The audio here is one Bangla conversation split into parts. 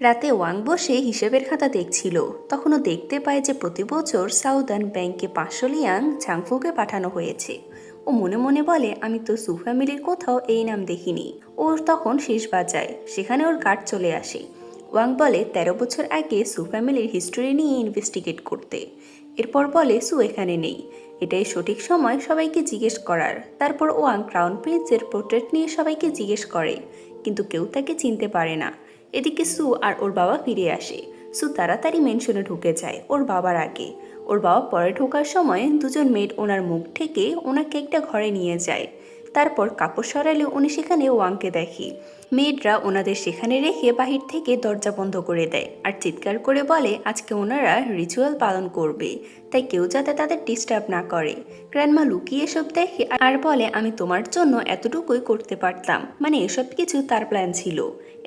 রাতে ওয়াং বসে হিসেবের খাতা দেখছিল। তখনও দেখতে পায় যে প্রতি বছর সাউদার্ন ব্যাংকে 500 লিয়াং ঝাংফুকে পাঠানো হয়েছে। ও মনে মনে বলে, আমি তো সু ফ্যামিলির কোথাও এই নাম দেখিনি। ওর তখন শেষ বাজায়, সেখানে ওর গার্ড চলে আসে। ওয়াং বলে 13 বছর আগে সু ফ্যামিলির হিস্টোরি নিয়ে ইনভেস্টিগেট করতে। এরপর বলে সু এখানে নেই, এটাই সঠিক সময় সবাইকে জিজ্ঞেস করার। তারপর ওয়াং ক্রাউন প্রিন্সের পোর্ট্রেট নিয়ে সবাইকে জিজ্ঞেস করে, কিন্তু কেউ তাকে চিনতে পারে না। এদিকে সু আর ওর বাবা ফিরে আসে। সু তাড়াতাড়ি মেনশনে ঢুকে যায় ওর বাবার আগে। ওর বাবা পরে ঢোকার সময় দুজন মেড ওনার মুখ থেকে ওনাকে একটা ঘরে নিয়ে যায়। তারপর কাপড় সরালে উনি সেখানে ওয়াংকে দেখে। মেয়েডরা ওনাদের সেখানে রেখে বাহির থেকে দরজা বন্ধ করে দেয় আর চিৎকার করে বলে আজকে ওনারা রিচুয়াল পালন করবে, তাই কেউ যাতে তাদের ডিস্টার্ব না করে। গ্র্যান্ডমা লুকিয়ে এসব দেখে আর বলে, আমি তোমার জন্য এতটুকুই করতে পারতাম, মানে এসব কিছু তার প্ল্যান ছিল।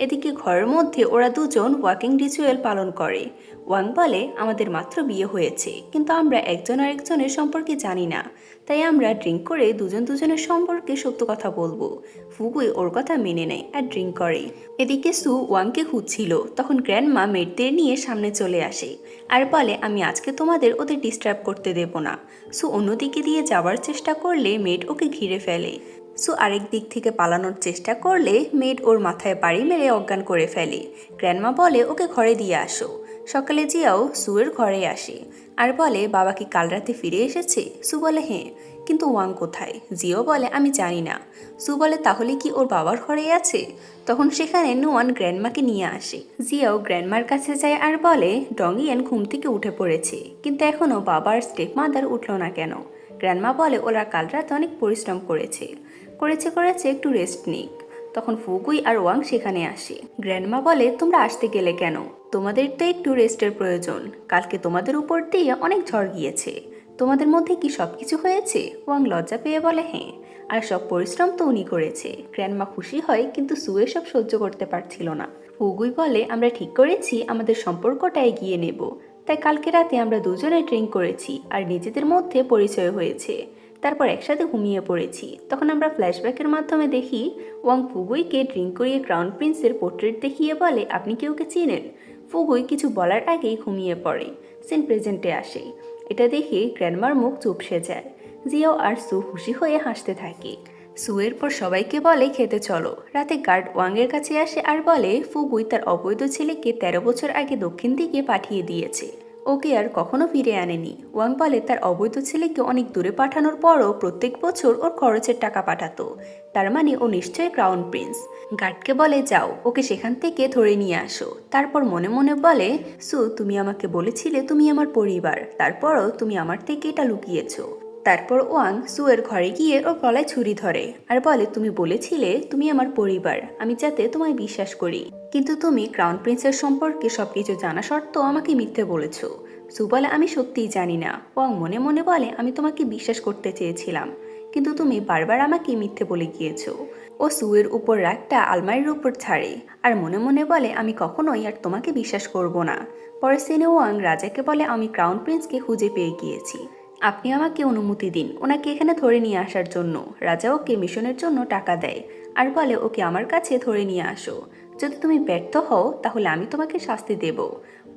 এদিকে ঘরের মধ্যে ওরা দুজন ওয়াকিং রিচুয়াল পালন করে। ওয়াং বলে, আমাদের মাত্র বিয়ে হয়েছে, কিন্তু আমরা একজন আরেকজনের সম্পর্কে জানি না, তাই আমরা ড্রিঙ্ক করে দুজন দুজনের সম্পর্কে সত্য কথা বলবো। ফুগুই ওর কথা মেনে নেয় আর ড্রিঙ্ক করে। এদিকে সু ওয়াংকে খুঁজছিল, তখন গ্র্যান্ডমা মেয়েদের নিয়ে সামনে চলে আসে আর বলে, আমি আজকে তোমাদের ওদের ডিস্টার্ব করতে দেব না। সু অন্যদিকে দিয়ে যাওয়ার চেষ্টা করলে মেড ওকে ঘিরে ফেলে। সু আরেক দিক থেকে পালানোর চেষ্টা করলে মেড ওর মাথায় বাড়ি মেরে অজ্ঞান করে ফেলে। গ্র্যান্ডমা বলে, ওকে ঘরে দিয়ে আসো। সকালে জিয়াও সুয়ের ঘরে আসে আর বলে, বাবা কি কাল রাতে ফিরে এসেছে? সু বলে, হ্যাঁ, কিন্তু ওয়াং কোথায়? জিও বলে, আমি জানি না। সু বলে, তাহলে কি ওর বাবার ঘরেই আছে? তখন সেখানে নুয়ান গ্র্যান্ডমাকে নিয়ে আসে। জিয়াও গ্র্যান্ডমার কাছে যায় আর বলে, ডংইয়েন ঘুম থেকে উঠে পড়েছে, কিন্তু এখনও বাবার স্টেপ মাদার উঠল না কেন? গ্র্যান্ডমা বলে, ওরা কাল রাতে অনেক পরিশ্রম করেছে একটু রেস্ট নিক। তখন ফুগুই আর ওয়াং সেখানে আসে। গ্র্যান্ডমা বলে, তোমরা আসতে গেলে কেন? তোমাদের তো একটু রেস্টের প্রয়োজন। কালকে তোমাদের উপর দিয়ে অনেক ঝড় গিয়েছে। তোমাদের মধ্যে কি সবকিছু হয়েছে? ওয়াং লজ্জা পেয়ে বলে, হ্যাঁ, আর সব পরিশ্রম তো উনি করেছে। গ্র্যান্ডমা খুশি হয়, কিন্তু সুয়ে সব সহ্য করতে পারছিল না। ফুগুই বলে, আমরা ঠিক করেছি আমাদের সম্পর্কটা এগিয়ে নেব, তাই কালকে রাতে আমরা দুজনে ড্রিঙ্ক করেছি আর নিজেদের মধ্যে পরিচয় হয়েছে। তারপর একসাথে ঘুমিয়ে পড়েছি। তখন আমরা ফ্ল্যাশব্যাকের মাধ্যমে দেখি ওয়াং ফুগুইকে ড্রিঙ্ক করিয়ে ক্রাউন প্রিন্সের পোর্ট্রেট দেখিয়ে বলে, আপনি কি ওকে চিনেন? ফুগুই কিছু বলার আগেই ঘুমিয়ে পড়ে। সিন প্রেজেন্টে আসে। এটা দেখে গ্র্যান্ডমার মুখ চুপসে যায়। জিয়াও আর সু খুশি হয়ে হাসতে থাকে। সুয়ের পর সবাইকে বলে, খেতে চলো। রাতে গার্ড ওয়াংয়ের কাছে আসে আর বলে, ফুগুই তার অবৈধ ছেলেকে 13 বছর আগে দক্ষিণ দিকে পাঠিয়ে দিয়েছে, ওকে আর কখনো ফিরে আনেনি। ওয়াং বলে, তার অবৈধ ছেলেকে অনেক দূরে পাঠানোর পরও প্রত্যেক বছর ওর খরচের টাকা পাঠাতো, তার মানে ও নিশ্চয়ই ক্রাউন প্রিন্স। গার্ডকে বলে, যাও ওকে সেখান থেকে ধরে নিয়ে আসো। তারপর মনে মনে বলে, সু, তুমি আমাকে বলেছিলে তুমি আমার পরিবার, তারপরও তুমি আমার থেকে এটা লুকিয়েছো। তারপর ওয়াং সুয়ের ঘরে গিয়ে ওর গলায় ছুরি ধরে আর বলে, তুমি বলেছিলে তুমি আমার পরিবার, আমি যাতে তোমায় বিশ্বাস করি, কিন্তু তুমি ক্রাউন প্রিন্সের সম্পর্কে সবকিছু জানা সত্ত্বেও আমাকে মিথ্যে বলেছো। সু বলে, আমি সত্যিই জানি না। ওয়াং মনে মনে বলে, আমি তোমাকে বিশ্বাস করতে চেয়েছিলাম, কিন্তু তুমি বারবার আমাকে মিথ্যে বলে গিয়েছো। ও সুয়ের উপর রাগটা আলমারির উপর ছাড়ে আর মনে মনে বলে, আমি কখনোই আর তোমাকে বিশ্বাস করব না। পরে সিনে ওয়াং রাজাকে বলে, আমি ক্রাউন প্রিন্সকে খুঁজে পেয়ে গিয়েছি, আপনি আমাকে অনুমতি দিন ওনাকে এখানে ধরে নিয়ে আসার জন্য। রাজা ওকে মিশনের জন্য টাকা দেয় আর বলে, ওকে আমার কাছে ধরে নিয়ে আসো। যদি তুমি ব্যর্থ হও তাহলে আমি তোমাকে শাস্তি দেব।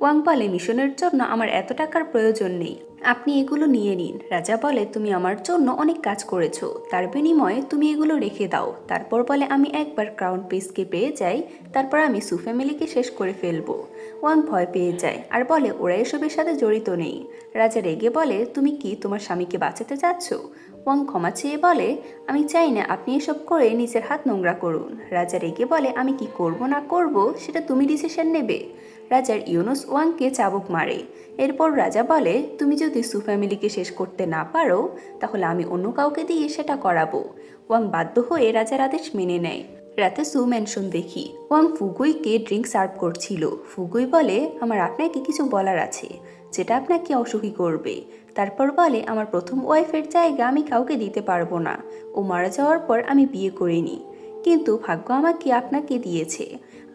ওয়াং বলে, মিশনের জন্য আমার এত টাকার প্রয়োজন নেই, আপনি এগুলো নিয়ে নিন। রাজা বলে, তুমি আমার জন্য অনেক কাজ করেছো, তার বিনিময়ে তুমি এগুলো রেখে দাও। তারপর বলে, আমি একবার ক্রাউন প্রিন্সকে পেয়ে যাই, তারপর আমি সু ফ্যামিলিকে শেষ করে ফেলবো। ওয়াং ভয় পেয়ে যায় আর বলে, ওরা এসবের সাথে জড়িত নেই। রাজা রেগে বলে, তুমি কি তোমার স্বামীকে বাঁচাতে চাচ্ছ? ওয়াং ক্ষমা চেয়ে বলে, আমি চাই না আপনি এসব করে নিজের হাত নোংরা করুন। রাজা রেগে বলে, আমি কি করব না করব সেটা তুমি ডিসিশন নেবে। রাজার ইউনুস ওয়াংকে চাবুক মারে। এরপর রাজা বলে, তুমি যদি সু ফ্যামিলিকে শেষ করতে না পারো তাহলে আমি অন্য কাউকে দিয়ে সেটা করাবো। ওয়াং বাধ্য হয়ে রাজার আদেশ মেনে নেয়। রাতে সু ম্যানশন দেখি। ওয়াং ফুগুইকে ড্রিঙ্ক সার্ভ করছিল। ফুগুই বলে, আমার আপনাকে কিছু বলার আছে, যেটা আপনাকে অসুখী করবে। তারপর বলে, আমার প্রথম ওয়াইফের জায়গা আমি কাউকে দিতে পারবো না, ও মারা যাওয়ার পর আমি বিয়ে করিনি, কিন্তু ভাগ্য আমাকে আপনাকে দিয়েছে।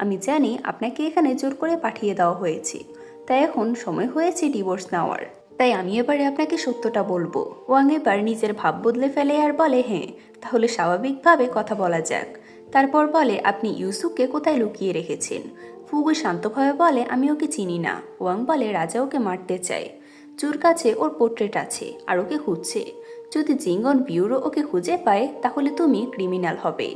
আমি জানি আপনাকে এখানে জোর করে পাঠিয়ে দেওয়া হয়েছে, তাই এখন সময় হয়েছে ডিভোর্স নেওয়ার। তাই আমি এবারে আপনাকে সত্যটা বলবো। ওয়াং এবার নিজের ভাব বদলে ফেলে আর বলে, হ্যাঁ, তাহলে স্বাভাবিকভাবে কথা বলা যাক। তারপর বলে, আপনি ইউসুকে কোথায় লুকিয়ে রেখেছেন? ফুগুই শান্তভাবে বলে আমি ওকে চিনি না। ওয়াং বলে রাজা ওকে মারতে চায়। চুর কাছে ওর পোর্ট্রেট আছে আর ওকে খুঁজছে। যদি জিঙ্গন ব্যুরো ওকে খুঁজে পায় তাহলে তুমি ক্রিমিনাল হবে,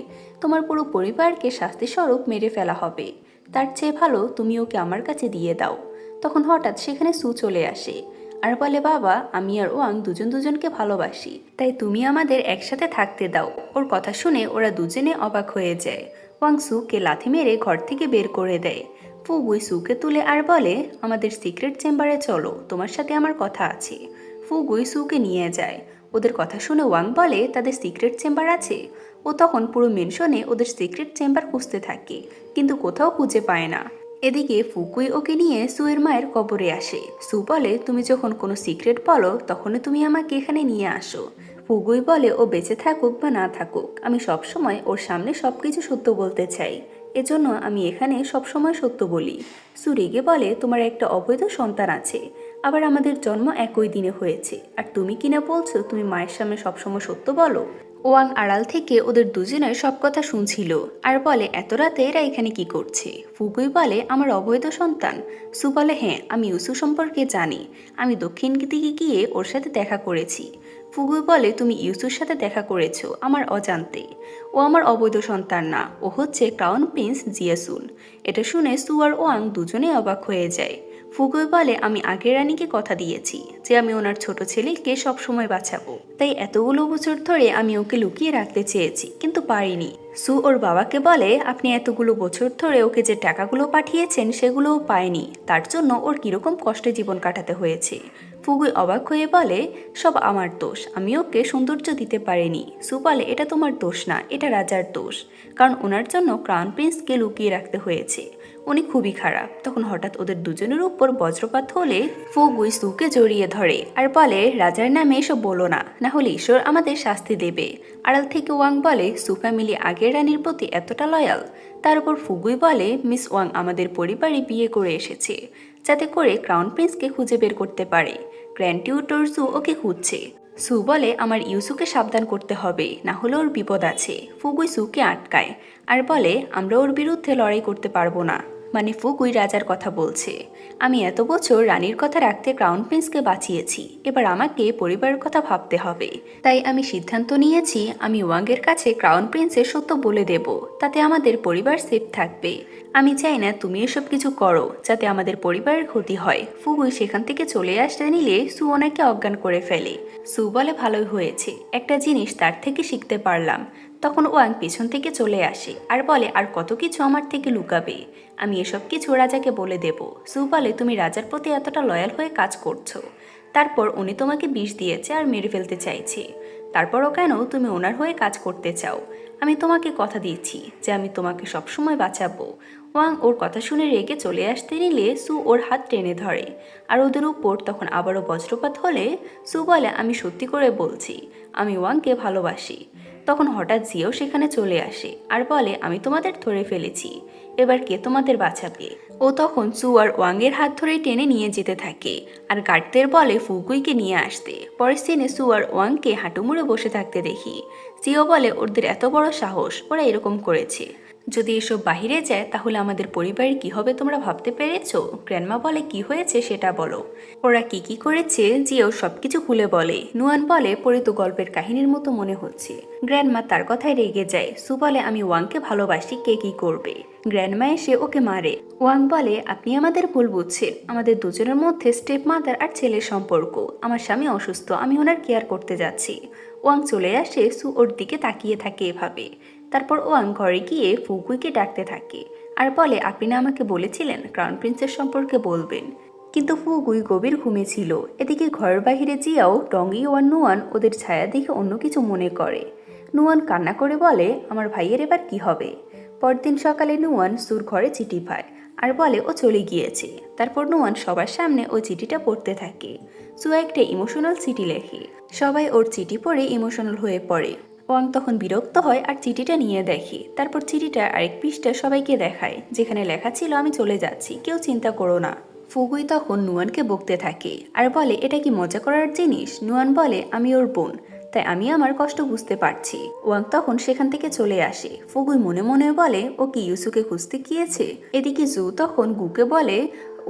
তোমার পুরো পরিবারকে শাস্তিস্বরূপ মেরে ফেলা হবে। তার চেয়ে ভালো তুমি ওকে আমার কাছে দিয়ে দাও। তখন হঠাৎ সেখানে সু চলে আসে আর বলে বাবা আমি আর ওয়াং দুজন দুজনকে ভালোবাসি, তাই তুমি আমাদের একসাথে থাকতে দাও। ওর কথা শুনে ওরা দুজনে অবাক হয়ে যায়। ওয়াং সুকে লাথি মেরে ঘর থেকে বের করে দেয়। ফুগুই সুকে তুলে আর বলে আমাদের সিক্রেট চেম্বারে চলো, তোমার সাথে আমার কথা আছে। ফুগুই সুকে নিয়ে যায়। ওদের কথা শুনে ওয়াং বলে তাদের সিক্রেট চেম্বার আছে। ও তখন পুরো মেনশনে ওদের সিক্রেট চেম্বার খুঁজতে থাকে, কিন্তু কোথাও খুঁজে পায় না। এদিকে ফুকুই ওকে নিয়ে সুয়ের মায়ের কবরে আসে। সু বলে তুমি যখন কোনো সিক্রেট বলো তখনই তুমি আমাকে এখানে নিয়ে আসো। ফুগুই বলে ও বেঁচে থাকুক বা না থাকুক আমি সবসময় ওর সামনে সবকিছু সত্য বলতে চাই, এজন্য আমি এখানে সবসময় সত্য বলি। সু রেগে বলে তোমার একটা অবৈধ সন্তান আছে, আবার আমাদের জন্ম একই দিনে হয়েছে, আর তুমি কিনা বলছো তুমি মায়ের সামনে সবসময় সত্য বলো। ওয়াং আড়াল থেকে ওদের দুজনের সব কথা শুনছিল আর বলে এত রাতে এরা এখানে কি করছে। ফুগুই বলে আমার অবৈধ সন্তান। সু বলে হ্যাঁ আমি ইউসু সম্পর্কে জানি, আমি দক্ষিণ দিকে গিয়ে ওর সাথে দেখা করেছি। ফুগুই বলে তুমি ইউসুর সাথে দেখা করেছো আমার অজান্তে। ও আমার অবৈধ সন্তান না, ও হচ্ছে ক্রাউন প্রিন্স জিয়াসুন। এটা শুনে সু আর ওয়াং দুজনেই অবাক হয়ে যায়। ফুগুই বলে আমি আগের রানীকে কথা দিয়েছি যে আমি ওনার ছোট ছেলেকে সবসময় বাঁচাবো, তাই এতগুলো বছর ধরে আমি ওকে লুকিয়ে রাখতে চেয়েছি কিন্তু পারিনি। সু ওর বাবাকে বলে আপনি এতগুলো বছর ধরে ওকে যে টাকাগুলো পাঠিয়েছেন সেগুলোও পায়নি, তার জন্য ওর কিরকম কষ্টে জীবন কাটাতে হয়েছে। ফুগুই অবাক হয়ে বলে সব আমার দোষ, আমি ওকে সৌন্দর্য দিতে পারিনি। সু বলে এটা তোমার দোষ না, এটা রাজার দোষ, কারণ ওনার জন্য ক্রাউন প্রিন্সকে লুকিয়ে রাখতে হয়েছে, উনি খুবই খারাপ। তখন হঠাৎ ওদের দুজনের উপর বজ্রপাত হলে ফুগুই সুকে জড়িয়ে ধরে আর বলে রাজার নামে এসব বলো না, না হলে ঈশ্বর আমাদের শাস্তি দেবে। আড়াল থেকে ওয়াং বলে সু ফ্যামিলি আগের রানীর প্রতি এতটা লয়াল। তার উপর ফুগুই বলে মিস ওয়াং আমাদের পরিবারে বিয়ে করে এসেছে যাতে করে ক্রাউন প্রিন্সকে খুঁজে বের করতে পারে। গ্র্যান্ড টিউটর সু ওকে খুঁজছে। সু বলে আমার ইউসুকে সাবধান করতে হবে, না হলে ওর বিপদ আছে। ফুগুই সুকে আটকায় আর বলে আমরা ওর বিরুদ্ধে লড়াই করতে পারবো না। মানে ফুগুই রাজার কথা বলছে, আমি এত বছর রানীর কথা রাখতে ক্রাউন প্রিন্সকে বাঁচিয়েছি, এবার আমাকে পরিবারের কথা ভাবতে হবে। তাই আমি সিদ্ধান্ত নিয়েছি আমি ওয়াংয়ের কাছে ক্রাউন প্রিন্সের সত্য বলে দেব, তাতে আমাদের পরিবার সেফ থাকবে। আমি চাই না তুমি এসব কিছু করো যাতে আমাদের পরিবারের ক্ষতি হয়। ফুগুই সেখান থেকে চলে আসতে নিলে সু ওনাকে অজ্ঞান করে ফেলে। সু বলে ভালোই হয়েছে, একটা জিনিস তার থেকে শিখতে পারলাম। তখন ওয়াং পিছন থেকে চলে আসে আর বলে আর কত কিছু আমার থেকে লুকাবে, আমি এসব কিছু রাজাকে বলে দেব। সু বলে তুমি রাজার প্রতি এতটা লয়াল হয়ে কাজ করছো, তারপর উনি তোমাকে বিষ দিয়েছে আর মেরে ফেলতে চাইছে, তারপরও কেন তুমি ওনার হয়ে কাজ করতে চাও? আমি তোমাকে কথা দিচ্ছি যে আমি তোমাকে সবসময় বাঁচাবো। ওয়াং ওর কথা শুনে রেগে চলে আসতে নিলে সু ওর হাত টেনে ধরে আর ওদের উপর তখন আবারও বজ্রপাত হলে সু বলে আমি সত্যি করে বলছি আমি ওয়াংকে ভালোবাসি। তখন হঠাৎ জিও সেখানে চলে আসে আর বলে আমি তোমাদের ধরে ফেলেছি, এবার কে তোমাদের বাঁচাবে? ও তখন সু আর ওয়াংয়ের হাত ধরে টেনে নিয়ে যেতে থাকে আর গার্ডদের বলে ফুগুইকে নিয়ে আসতে। পরের সিনে সু আর ওয়াংকে হাঁটু মুড়ে বসে থাকতে দেখি। জিও বলে ওদের এত বড় সাহস, ওরা এরকম করেছে, যদি এসব বাহিরে যায় তাহলে আমাদের পরিবারের কি হবে তোমরা ভাবতে পেরেছো? গ্র্যান্ডমা বলে কি হয়েছে সেটা বলো। ওরা কি করেছে জিও সবকিছু খুলে বলে। নুয়ান বলে পরে তো গল্পের কাহিনীর মতো মনে হচ্ছে। গ্র্যান্ডমা তার কথায় রেগে যায়। সু বলে আমি ওয়াংকে ভালোবাসি, কে কি করবে? গ্র্যান্ডমা এসে ওকে মারে। ওয়াং বলে আপনি আমাদের ভুল বুঝছেন, আমাদের দুজনের মধ্যে স্টেপ মাদার আর ছেলের সম্পর্ক, আমার স্বামী অসুস্থ, আমি ওনার কেয়ার করতে যাচ্ছি। ওয়াং চলে আসে, সু ওর দিকে তাকিয়ে থাকে এভাবে। তারপর ওয়াং ঘরে গিয়ে ফুগুইকে ডাকতে থাকে আর বলে আপনি না আমাকে বলেছিলেন ক্রাউন প্রিন্সের সম্পর্কে বলবেন, কিন্তু ফুগুই গভীর ঘুমে ছিল। এদিকে ঘরের বাহিরে জিয়াও টঙ্গি ও নুয়ান ওদের ছায়া দেখে অন্য কিছু মনে করে। নুয়ান কান্না করে বলে আমার ভাইয়ের এবার কি হবে? পরদিন সকালে নুয়ান সুর ঘরে চিঠি পায় আর বলে ও চলে গিয়েছে। তারপর নুয়ান সবার সামনে ও চিঠিটা পড়তে থাকে। সু একটা ইমোশনাল চিঠি লেখে, সবাই ওর চিঠি পড়ে ইমোশনাল হয়ে পড়ে। ওয়াং তখন বিরক্ত হয় আর চিঠিটা নিয়ে দেখে। তারপর চিঠিটা আরেক পৃষ্ঠা সবাইকে দেখায়, যেখানে লেখা ছিল আমি চলে যাচ্ছি, কেউ চিন্তা করো না। ফুগুই তখন নুয়ানকে বকতে থাকে আর বলে এটা কি মজা করার জিনিস? নুয়ান বলে আমি ওর বোন, তাই আমি আমার কষ্ট বুঝতে পারছি। ওয়াং তখন সেখান থেকে চলে আসে। ফুগুই মনে মনে বলে ও কি ইউসুকে খুঁজতে গিয়েছে। এদিকে জু তখন গুকে বলে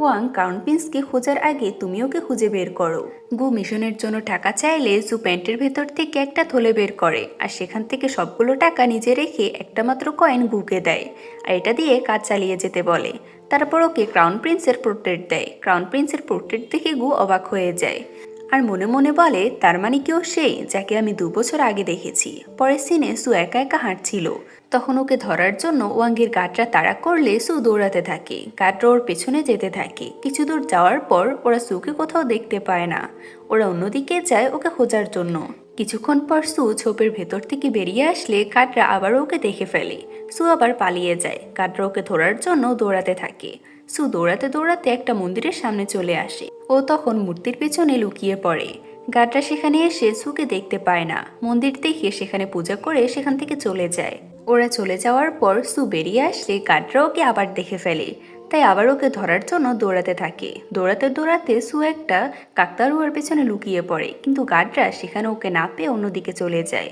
ওয়াং ক্রাউন প্রিন্সকে খোঁজার আগে তুমি ওকে খুঁজে বের করো। গু মিশনের জন্য টাকা চাইলে জু প্যান্টের ভেতর থেকে একটা থলে বের করে আর সেখান থেকে সবগুলো টাকা নিজে রেখে একটা মাত্র কয়েন গুকে দেয় আর এটা দিয়ে কাজ চালিয়ে যেতে বলে। তারপর ওকে ক্রাউন প্রিন্সের পোর্ট্রেট দেয়। ক্রাউন প্রিন্সের পোর্ট্রেট দেখে গু অবাক হয়ে যায় আর মনে মনে বলে তার মানে কেউ সেই যাকে আমি 2 বছর আগে দেখেছি। পরের সিনে সু একা একা হাঁটছিল। তখন ওকে ধরার জন্য ওয়াংয়ের গার্ডরা তাড়া করলে সু দৌড়াতে থাকে। গার্ডরা ওর পেছনে যেতে থাকে। কিছু দূর যাওয়ার পর ওরা সুকে কোথাও দেখতে পায় না। ওরা অন্যদিকে যায় ওকে খোঁজার জন্য। কিছুক্ষণ পর সু ঝোপের ভেতর থেকে বেরিয়ে আসলে গার্ডরা আবার ওকে দেখে ফেলে। সু আবার পালিয়ে যায়। গার্ডরা ওকে ধরার জন্য দৌড়াতে থাকে। সু দৌড়াতে দৌড়াতে একটা মন্দিরের সামনে চলে আসে। ও তখন মূর্তির পেছনে লুকিয়ে পড়ে। গার্ডরা সেখানে এসে সুকে দেখতে পায় না। মন্দির দেখে সেখানে পূজা করে সেখান থেকে চলে যায়। ওরা চলে যাওয়ার পর সু বেরিয়ে আসলে গার্ডরা ওকে আবার দেখে ফেলে। তাই আবার ওকে ধরার জন্য দৌড়াতে থাকে। দৌড়াতে দৌড়াতে সু একটা কাকতাড়ুয়ার পেছনে লুকিয়ে পড়ে, কিন্তু গার্ডরা সেখানে ওকে না পেয়ে অন্যদিকে চলে যায়।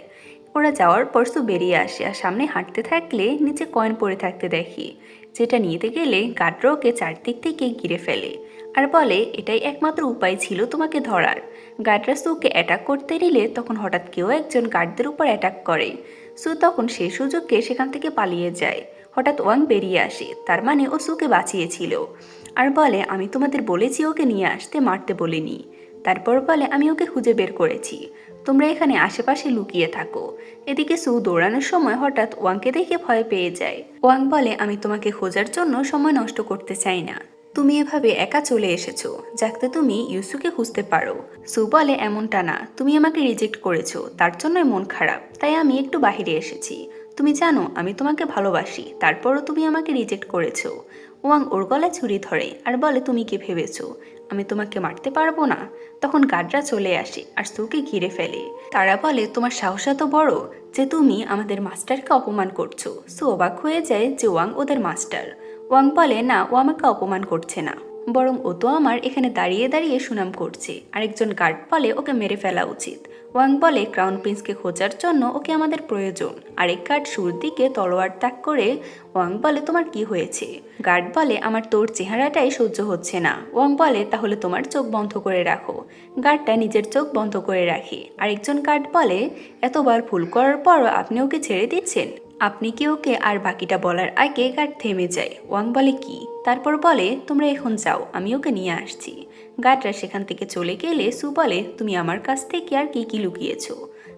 ওরা যাওয়ার পর সু বেরিয়ে আসে আর সামনে হাঁটতে থাকলে নিচে কয়েন পড়ে থাকতে দেখি, যেটা নিতে গেলে গার্ডরা ওকে চারদিক থেকে ঘিরে ফেলে আর বলে এটাই একমাত্র উপায় ছিল তোমাকে ধরার। গার্ডরা সুকে অ্যাটাক করতে নিলে তখন হঠাৎ কেউ একজন গার্ডদের উপর অ্যাটাক করে। সু তখন সেই সুযোগকে সেখান থেকে পালিয়ে যায়। হঠাৎ ওয়াং বেরিয়ে আসে, তার মানে ও সুকে বাঁচিয়েছিল আর বলে আমি তোমাদের বলেছি ওকে নিয়ে আসতে, মারতে বলিনি। তারপর বলে আমি ওকে খুঁজে বের করেছি, তোমরা এখানে আশেপাশে লুকিয়ে থাকো। এদিকে সু দৌড়ানোর সময় হঠাৎ ওয়াংকে দেখে ভয় পেয়ে যায়। ওয়াং বলে আমি তোমাকে খোঁজার জন্য সময় নষ্ট করতে চাই না, তুমি এভাবে একা চলে এসেছো যাতে তুমি ইউসুকে খুঁজতে পারো। সু বলে এমনটা না, তুমি আমাকে রিজেক্ট করেছো, তার জন্যই মন খারাপ, তাই আমি একটু বাহিরে এসেছি। তুমি জানো আমি তোমাকে ভালোবাসি, তারপরও তুমি আমাকে রিজেক্ট করেছো। ওয়াং ওর গলায় ছুরি ধরে আর বলে তুমি কি ভেবেছো আমি তোমাকে মারতে পারবো না? তখন গার্ডরা চলে আসে আর সুকে ঘিরে ফেলে। তারা বলে তোমার সাহস এত বড় যে তুমি আমাদের মাস্টারকে অপমান করছো। সু অবাক হয়ে যায় যে ওয়াং ওদের মাস্টার। ওয়াং বলে না, ও আমাকে অপমান করছে না, বরং ও তো আমার এখানে দাঁড়িয়ে দাঁড়িয়ে সুনাম করছে। আরেকজন গার্ড বলে ওকে মেরে ফেলা উচিত। ওয়াং বলে ক্রাউন প্রিন্সকে খোঁজার জন্য ওকে আমাদের প্রয়োজন। আরেক গার্ড সুর দিকে তলোয়ার তাক করে ওয়াং বলে তোমার কি হয়েছে? গার্ড বলে আমার তোর চেহারাটাই সহ্য হচ্ছে না। ওয়াং বলে তাহলে তোমার চোখ বন্ধ করে রাখো। গার্ডটা নিজের চোখ বন্ধ করে রাখে। আরেকজন গার্ড বলে এতবার ভুল করার পরও আপনি ওকে ছেড়ে দিচ্ছেন? আপনি কি ওকে? আর বাকিটা বলার আগে গার্ড থেমে যায়। ওয়াং বলে কি? তারপর বলে তোমরা এখন যাও, আমি ওকে নিয়ে আসছি। গার্ডরা সেখান থেকে চলে গেলে সু বলে তুমি আমার কাছ থেকে আর কি কি লুকিয়েছো?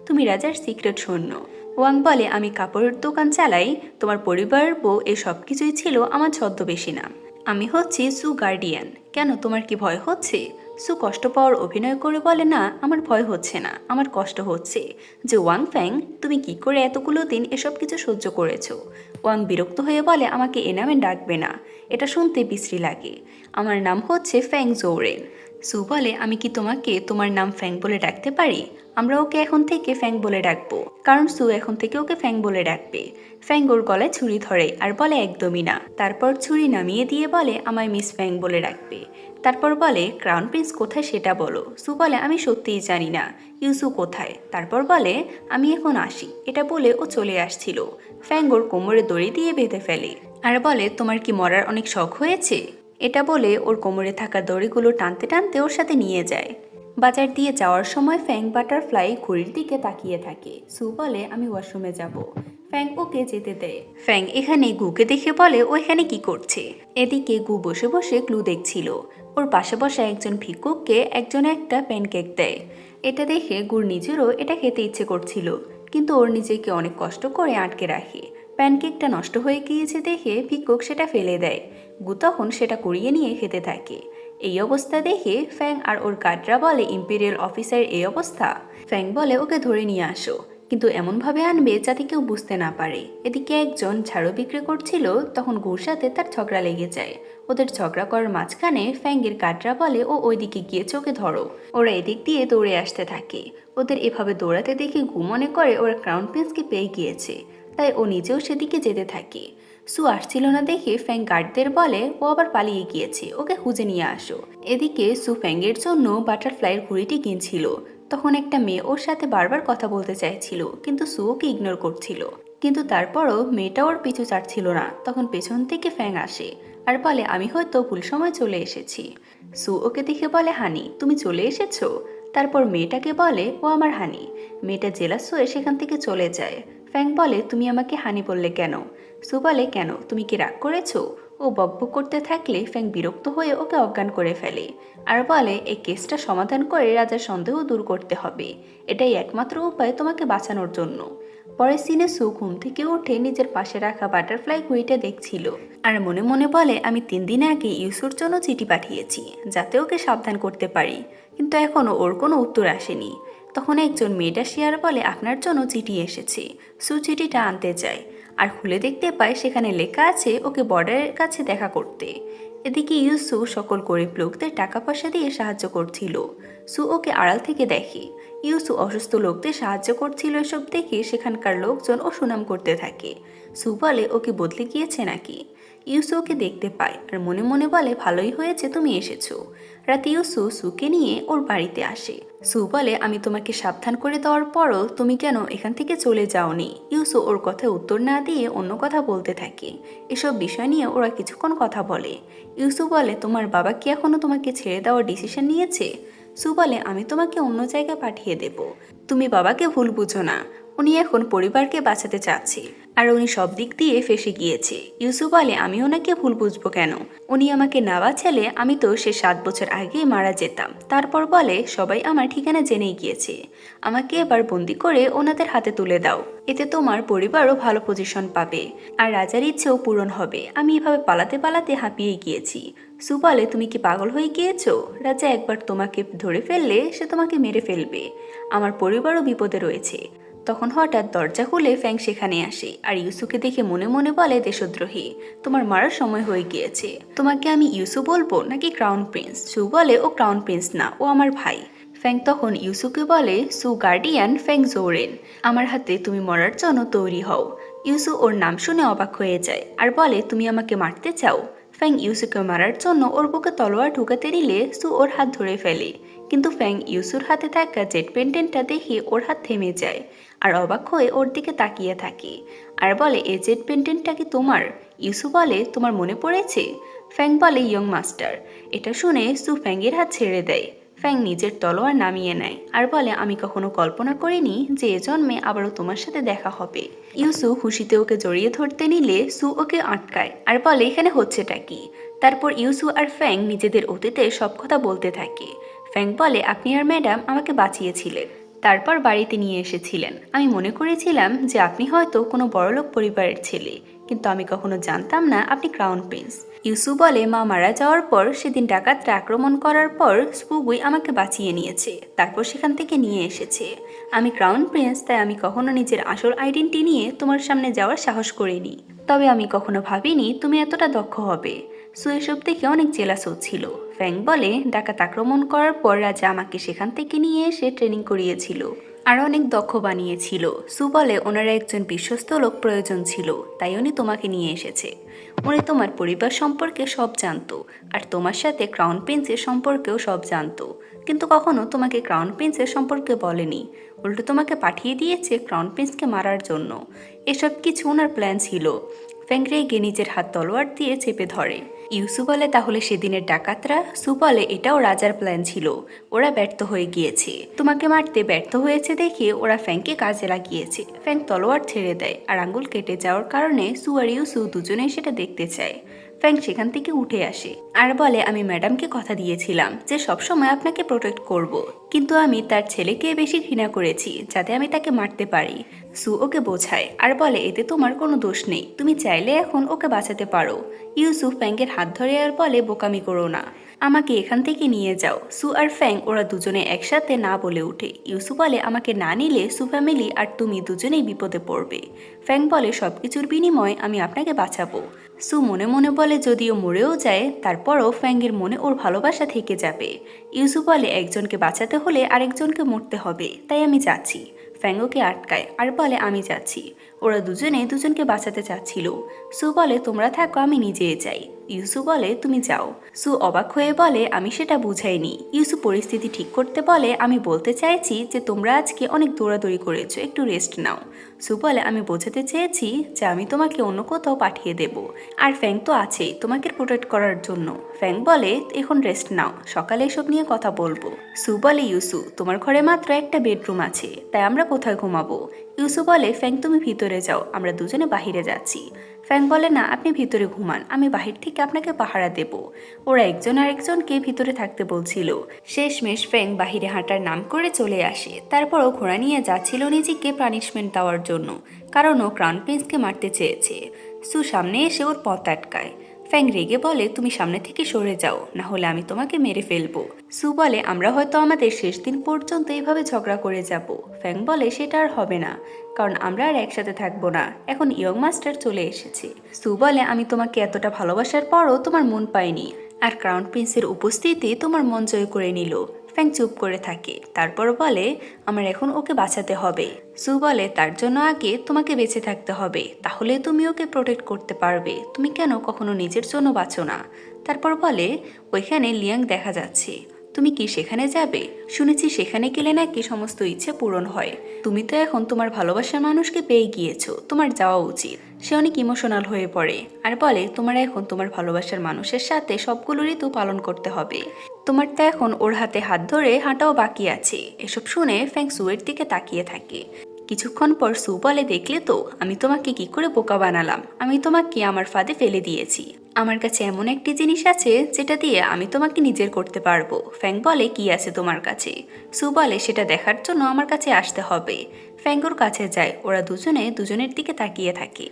তুমি রাজার সিক্রেট সৈন্য। ওয়াং বলে আমি কাপড়ের দোকান চালাই, তোমার পরিবারের বউ, এ সব কিছুই ছিল আমার ছদ্মবেশী নাম। আমি হচ্ছি সু গার্ডিয়ান। কেন তোমার কি ভয় হচ্ছে? সু কষ্ট পাওয়ার অভিনয় করে বলে না, আমার ভয় হচ্ছে না, আমার কষ্ট হচ্ছে যে ওয়াং ফ্যাং তুমি কি করে এতগুলো দিন এসব কিছু সহ্য করেছো। ওয়াং বিরক্ত হয়ে বলে আমাকে এ নামে ডাকবে না, এটা শুনতে বিশ্রী লাগে। আমার নাম হচ্ছে ফ্যাং জোরেন। সু বলে আমি কি তোমাকে তোমার নাম ফ্যাং বলে ডাকতে পারি? আমরা ওকে এখন থেকে ফ্যাং বলে ডাকবো, কারণ সু এখন থেকে ওকে ফ্যাং বলে ডাকবে। ফ্যাং ওর গলায় ছুরি ধরে আর বলে একদমই না। তারপর ছুরি নামিয়ে দিয়ে বলে আমায় মিস ফ্যাং বলে ডাকবে। তারপর বলে ক্রাউন প্রিন্স কোথায় সেটা বলো। সু বলে আমি সত্যিই জানি না, ইউসু কোথায়? তারপর বলে আমি এখন আসি। এটা বলে ও চলে আসছিল। ফ্যাং ওর কোমরে দড়ি দিয়ে বেঁধে ফেলে আর বলে তোমার কি মরার অনেক শখ হয়েছে? এটা বলে ওর কোমরে থাকা দড়িগুলো টানতে টানতে ওর সাথে নিয়ে যায়। বাজার দিয়ে যাওয়ার সময় ফ্যাং বাটারফ্লাই ঘড়ির দিকে তাকিয়ে থাকে। সু বলে আমি ওয়াশরুমে যাব। ফ্যাং ওকে যেতে দেয়। ফ্যাং এখানে গুকে দেখে বলে ও এখানে কি করছে। এদিকে গু বসে বসে ক্লু দেখছিল। ওর পাশে বসে একজন ভিক্ষুককে একজন একটা প্যানকেক দেয়। এটা দেখে গুর নিজেরও এটা খেতে ইচ্ছে করছিল, কিন্তু ওর নিজেকে অনেক কষ্ট করে আটকে রাখে। প্যানকেকটা নষ্ট হয়ে গিয়েছে দেখে ভিক্ষুক সেটা ফেলে দেয়। গু তখন সেটা কুড়িয়ে নিয়ে খেতে থাকে। এই অবস্থা দেখে ফ্যাং আর ওর গার্ডরা বলে ইম্পেরিয়াল অফিসারের এই অবস্থা। ফ্যাং বলে ওকে ধরে নিয়ে আসো, কিন্তু এমনভাবে আনবে যাতে কেউ বুঝতে না পারে। এদিকে একজন ঝাড়ু বিক্রি করছিল, তখন গুর সাথে তার ঝগড়া লেগে যায়। ওদের ঝগড়া করার মাঝখানে ফ্যাংয়ের গার্ডরা বলে ও ওইদিকে গিয়ে চোখে ধরো। ওরা এদিক দিয়ে দৌড়ে আসতে থাকে। ওদের এভাবে দৌড়াতে দেখে গু মনে করে ওরা ক্রাউন প্রিন্সকে পেয়ে গিয়েছে, তাই ও নিজেও সেদিকে যেতে থাকে। সু আসছিল না দেখে ফ্যাং গার্ডদের বলে ও আবার পালিয়ে গিয়েছে, ওকে খুঁজে নিয়ে আসো। এদিকে সু ফ্যাংয়ের জন্য বাটারফ্লাইয়ের ঘুড়িটি কিনছিল, তখন একটা মেয়ে ওর সাথে বারবার কথা বলতে চাইছিল, কিন্তু সু ওকে ইগনোর করছিল। কিন্তু তারপরও মেয়েটা ওর পিছু ছাড়ছিল না। তখন পেছন থেকে ফ্যাং আসে আর বলে, আমি হয়তো ভুল সময় চলে এসেছি। সু ওকে দেখে বলে, হানি তুমি চলে এসেছো? তারপর মেয়েটাকে বলে, ও আমার হানি। মেয়েটা জেলাস হয়ে সেখান থেকে চলে যায়। ফ্যাং বলে, তুমি আমাকে হানি বললে কেন? সু বলে, কেন, তুমি কি রাগ করেছো? ও বকবক করতে থাকলে ফ্যাং বিরক্ত হয়ে ওকে অজ্ঞান করে ফেলে আর বলে, এই কেসটা সমাধান করে রাজার সন্দেহ দূর করতে হবে। এটাই একমাত্র উপায় তোমাকে বাঁচানোর জন্য। পরের সিনে সু ঘুম থেকে উঠে নিজের পাশে রাখা বাটারফ্লাই ঘুড়িটা দেখছিল আর মনে মনে বলে, আমি 3 দিন আগে ইউসুর জন্য চিঠি পাঠিয়েছি যাতে ওকে সাবধান করতে পারি, কিন্তু এখনও ওর কোনো উত্তর আসেনি। তখন একজন মেয়েডাসিয়ার বলে, আপনার জন্য চিঠি এসেছে। সু চিঠিটা আনতে যায় আর খুলে দেখতে পায় সেখানে লেখা আছে ওকে বর্ডারের কাছে দেখা করতে। এদিকে ইউসু সকল গরিব লোকদের টাকা পয়সা দিয়ে সাহায্য করছিল। সু ওকে আড়াল থেকে দেখে। ইউসু অসুস্থ লোকদের সাহায্য করছিল, এসব দেখে সেখানকার লোকজন ও সুনাম করতে থাকে। সু বলে, ওকে বদলে গিয়েছে নাকি? ইউসু ওকে দেখতে পায় আর মনে মনে বলে, ভালোই হয়েছে তুমি এসেছো। রাতে ইউসু সুকে নিয়ে ওর বাড়িতে আসে। সু বলে, আমি তোমাকে সাবধান করে দেওয়ার পরও তুমি কেন এখান থেকে চলে যাওনি? ইউসু ওর কথায় উত্তর না দিয়ে অন্য কথা বলতে থাকে। এসব বিষয় নিয়ে ওরা কিছুক্ষণ কথা বলে। ইউসু বলে, তোমার বাবা কি এখনো তোমাকে ছেড়ে দেওয়ার ডিসিশন নিয়েছে? সু বলে, আমি তোমাকে অন্য জায়গায় পাঠিয়ে দেব। তুমি বাবাকে ভুল বুঝো না, উনি এখন পরিবারকে বাঁচাতে চাচ্ছে আর উনি সব দিক দিয়ে ফেসে গিয়েছে। ইউসু বলে, আমি ওনাকে ভুল বুঝবো কেন? উনি আমাকে না বাঁচালে আমি তো সে 7 বছর আগেই মারা যেতাম। তারপর বলে, সবাই আমার ঠিকানা জেনেই গিয়েছে, আমাকে এবার বন্দি করে ওনাদের হাতে তুলে দাও। এতে তোমার পরিবারও ভালো পজিশন পাবে আর রাজার ইচ্ছেও পূরণ হবে। আমি এভাবে পালাতে পালাতে হাঁপিয়ে গিয়েছি। সু বলে, তুমি কি পাগল হয়ে গিয়েছো? রাজা একবার তোমাকে ধরে ফেললে সে তোমাকে মেরে ফেলবে। আমার পরিবারও বিপদে রয়েছে। তখন হঠাৎ দরজা খুলে ফ্যাং সেখানে আসে আর ইউসুকে দেখে মনে মনে বলে, দেশদ্রোহী, তোমার মারার সময় হয়ে গিয়েছে। তোমাকে আমি ইউসু বলবো নাকি ক্রাউন প্রিন্স? সু বলে, ও ক্রাউন প্রিন্স না, ও আমার ভাই। ফ্যাং তখন ইউসুকে বলে, সু গার্ডিয়ান ফ্যাং জোরেন, আমার হাতে তুমি মরার জন্য তৈরি হও। ইউসু ওর নাম শুনে অবাক হয়ে যায় আর বলে, তুমি আমাকে মারতে চাও? ফ্যাং ইউসুকে মারার জন্য ওর বুকে তলোয়ার ঢুকাতে দিলে সু ওর হাত ধরে ফেলে, কিন্তু ফ্যাং ইউসুর হাতে থাকা জেট পেন্ডেন্টটা দেখে ওর হাত থেমে যায় আর অবাক হয়ে ওর দিকে তাকিয়ে থাকে আর বলে, এই জেট পেন্ডেন্টটা কি তোমার? ইউসু বলে, তোমার মনে পড়েছে? ফ্যাং বলে, ইয়ং মাস্টার। এটা শুনে সু ফ্যাংয়ের হাত ছেড়ে দেয়। ফ্যাং নিজের তলোয়ার নামিয়ে নেয় আর বলে, আমি কখনো কল্পনা করিনি যে এ জন্মে আবারও তোমার সাথে দেখা হবে। ইউসু খুশিতে ওকে জড়িয়ে ধরতে নিলে সু ওকে আটকায় আর বলে, এখানে হচ্ছেটা কি? তারপর ইউসু আর ফ্যাং নিজেদের অতীতে সব কথা বলতে থাকে। ফ্যাং বলে, আপনি আর ম্যাডাম আমাকে বাঁচিয়েছিলেন, তারপর বাড়িতে নিয়ে এসেছিলেন। আমি মনে করেছিলাম যে আপনি হয়তো কোনো বড়লোক পরিবারের ছেলে, কিন্তু আমি কখনো জানতাম না আপনি ক্রাউন প্রিন্স। ইউসু বলে, মা মারা যাওয়ার পর সেদিন ডাকাতরা আক্রমণ করার পর স্পুগুই আমাকে বাঁচিয়ে নিয়েছে, তারপর সেখান থেকে নিয়ে এসেছে। আমি ক্রাউন প্রিন্স, তাই আমি কখনো নিজের আসল আইডেন্টি নিয়ে তোমার সামনে যাওয়ার সাহস করিনি। তবে আমি কখনো ভাবিনি তুমি এতটা দক্ষ হবে। সু এসব দেখে অনেক জেলাস হচ্ছিল। ফ্যাং বলে, ডাকাত আক্রমণ করার পর রাজা আমাকে সেখান থেকে নিয়ে এসে ট্রেনিং করিয়েছিল আর অনেক দক্ষ বানিয়েছিল। সু বলে, ওনার একজন বিশ্বস্ত লোক প্রয়োজন ছিল, তাই উনি তোমাকে নিয়ে এসেছে। উনি তোমার পরিবার সম্পর্কে সব জানতো আর তোমার সাথে ক্রাউন প্রিন্সের সম্পর্কেও সব জানতো, কিন্তু কখনো তোমাকে ক্রাউন প্রিন্সের সম্পর্কে বলেনি। উল্টো তোমাকে পাঠিয়ে দিয়েছে ক্রাউন প্রিন্সকে মারার জন্য। এসব কিছু ওনার প্ল্যান ছিল। ফ্যাং রেগে নিজের হাত তলোয়ার দিয়ে চেপে ধরে। ইউসু বলে, তাহলে সেদিনের ডাকাতরা? সু বলে, এটাও রাজার প্ল্যান ছিল, ওরা ব্যর্থ হয়ে গিয়েছে। তোমাকে মারতে ব্যর্থ হয়েছে দেখে ওরা ফ্যাংকে কাজে লাগিয়েছে। ফ্যাং তলোয়ার ছেড়ে দেয় আর আঙ্গুল কেটে যাওয়ার কারণে সু আর ইউসু দুজনেই সেটা দেখতে চায়। ফ্যাং সেখান থেকে উঠে আসে আর বলে, আমি ম্যাডামকে কথা দিয়েছিলাম যে সবসময় আপনাকে প্রোটেক্ট করব, কিন্তু আমি তার ছেলেকে বেশি ঘৃণা করেছি যাতে আমি তাকে মারতে পারি। সু ওকে বোঝায় আর বলে, এতে তোমার কোনো দোষ নেই, তুমি চাইলে এখন ওকে বাঁচাতে পারো। ইউসুফ ফ্যাংকের হাত ধরে আর বলে, বোকামি করো না, আমাকে এখান থেকে নিয়ে যাও। সু আর ফ্যাং ওরা দুজনে একসাথে না বলে ওঠে। ইউসু বলে, আমাকে না নিলে সু ফ্যামিলি আর তুমি দুজনেই বিপদে পড়বে। ফ্যাং বলে, সবকিছুর বিনিময়ে আমি আপনাকে বাঁচাবো। সু মনে মনে বলে, যদিও মরেও যায় তারপরও ফ্যাংয়ের মনে ওর ভালোবাসা থেকে যাবে। ইউসু বলে, একজনকে বাঁচাতে হলে আরেকজনকে মরতে হবে, তাই আমি যাচ্ছি। ফ্যাং ওকে আটকায় আর বলে, আমি যাচ্ছি। ওরা দুজনে দুজনকে বাঁচাতে চাচ্ছিল। সু বলে তোমরা থাকো, আমি নিজে যাই। ইউসু বলে তুমি যাও। সু অবাক হয়ে বলে আমি সেটা বুঝাইনি। ইউসু পরিস্থিতি ঠিক করতে বলে আমি বলতে চাইছি যে তোমরা আজকে অনেক দৌড়াদৌড়ি করেছো, একটু রেস্ট নাও। সু বলে আমি বোঝাতে চেয়েছি যে আমি তোমাকে অন্য কোথাও পাঠিয়ে দেব, আর ফ্যাং তো আছেই তোমাকে প্রোটেক্ট করার জন্য। ফ্যাং বলে এখন রেস্ট নাও, সকালে এসব নিয়ে কথা বলবো। সু বলে ইউসু তোমার ঘরে মাত্র একটা বেডরুম আছে, তাই আমরা কোথায় ঘুমাবো? ইউসু বলে ফ্যাং তুমি ভিতরে যাও, আমরা দুজনে বাহিরে যাচ্ছি। ফ্যাং বলে না, আপনি ভিতরে ঘুমান, আমি বাহির থেকে আপনাকে পাহারা দেব। ওরা একজন আরেকজনকে ভিতরে থাকতে বলছিল। শেষমেশ ফ্যাং বাহিরে হাঁটার নাম করে চলে আসে। তারপরও ঘোড়া নিয়ে যাচ্ছিল নিজেকে পানিশমেন্ট দেওয়ার জন্য, কারণ ও ক্রাউন প্রিন্সকে মারতে চেয়েছে। সু সামনে এসে ওর পথ আটকায়। ফ্যাং রেগে বলে তুমি সামনে থেকে সরে যাও, না হলে আমি তোমাকে মেরে ফেলবো। সু বলে আমরা হয়তো আমাদের শেষ দিন পর্যন্ত এইভাবে ঝগড়া করে যাব। ফ্যাং বলে সেটা আর হবে না, কারণ আমরা আর একসাথে থাকবো না, এখন ইয়ং মাস্টার চলে এসেছে। সু বলে আমি তোমাকে এতটা ভালোবাসার পরও তোমার মন পাইনি, আর ক্রাউন প্রিন্সের উপস্থিতি তোমার মন জয় করে নিল। ফ্যাং চুপ করে থাকে, তারপর বলে আমার এখন ওকে বাঁচাতে হবে। সু বলে তার জন্য আগে তোমাকে বেঁচে থাকতে হবে, তাহলে তুমি ওকে প্রোটেক্ট করতে পারবে। তুমি কেন কখনো নিজের জন্য বাঁচো না? তারপর বলে ওইখানে লিয়াং দেখা যাচ্ছে, তুমি কি সেখানে যাবে? শুনেছি সেখানে গেলে নাকি সমস্ত ইচ্ছে পূরণ হয়। তুমি তো এখন তোমার ভালোবাসার মানুষকে পেয়ে গিয়েছো, তোমার যাওয়া উচিত। সে অনেক ইমোশনাল হয়ে পড়ে আর বলে তোমার এখন তোমার ভালোবাসার মানুষের সাথে সবগুলো ঋতু পালন করতে হবে। তোমার তো এখন ওর হাতে হাত ধরে হাঁটাও বাকি আছে। এসব শুনে ফ্যাং সুয়ের দিকে তাকিয়ে থাকে। কিছুক্ষণ পর সু বলে দেখলে তো আমি তোমাকে কি করে বোকা বানালাম, আমি তোমাকে আমার ফাঁদে ফেলে দিয়েছি। আমার কাছে এমন একটি জিনিস আছে যেটা দিয়ে আমি তোমাকে নিজের করতে পারবো। ফ্যাং বলে কি আছে তোমার কাছে? সু বলে সেটা দেখার জন্য আমার কাছে আসতে হবে। ফ্যাং ওর কাছে যায়, ওরা দুজনে দুজনের দিকে তাকিয়ে থাকে।